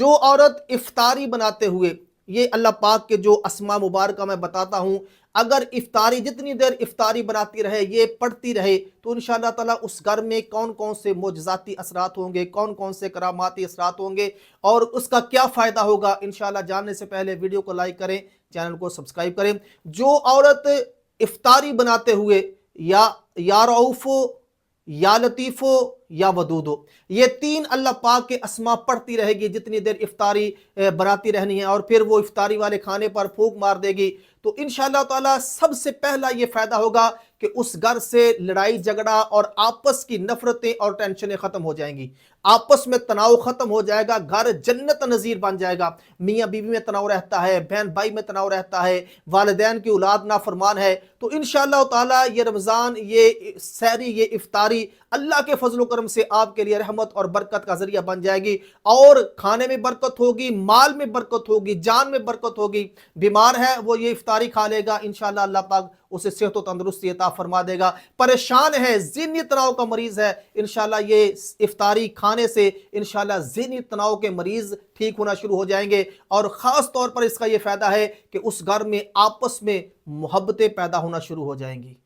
جو औरत इफ्तारी बनाते हुए, ये अल्लाह पाक के जो अस्मा मुबारक मैं बताता हूँ, अगर इफ्तारी जितनी देर इफ्तारी बनाती रहे, ये पढ़ती रहे, तो इंशाअल्लाह ताला उस घर में कौन कौन से मोजज़ाती असरात होंगे, कौन कौन से करामाती असरात होंगे और उसका क्या फ़ायदा होगा, इंशाअल्लाह जानने से पहले वीडियो को लाइक करें, चैनल को सब्सक्राइब करें। जो औरत इफ्तारी बनाते हुए या रऊफ़ो, या लतीफ़ो, या वदूदो, ये तीन अल्लाह पाक के अस्मा पढ़ती रहेगी जितनी देर इफ्तारी बनाती रहनी है, और फिर वो इफ्तारी वाले खाने पर फूंक मार देगी, तो इंशाअल्लाह ताला सबसे पहला ये फ़ायदा होगा कि उस घर से लड़ाई झगड़ा और आपस की नफ़रतें और टेंशनें ख़त्म हो जाएंगी, आपस में तनाव ख़त्म हो जाएगा, घर जन्नत नज़ीर बन जाएगा। मियाँ बीवी में तनाव रहता है, बहन भाई में तनाव रहता है, वालिदैन की औलाद नाफरमान है, तो इंशाअल्लाह ताला ये रमज़ान, ये सहरी, ये इफ्तारी अल्लाह के फजल करम से आपके लिए रहमत और बरकत का जरिया बन जाएगी, और खाने में बरकत होगी, माल में बरकत होगी, जान में बरकत होगी। बीमार है वो ये इफ्तारी खा लेगा, इंशाअल्लाह अल्लाह पाक उसे सेहत व तंदुरुस्ती अता फरमा देगा। परेशान है, ज़हनी तनाव का मरीज है, इंशाअल्लाह ये इफ्तारी खाने से इंशाअल्लाह ज़हनी तनाव के मरीज ठीक होना शुरू हो जाएंगे, और ख़ास तौर पर इसका ये फ़ायदा है कि उस घर में आपस में मोहब्बतें पैदा होना शुरू हो जाएंगी।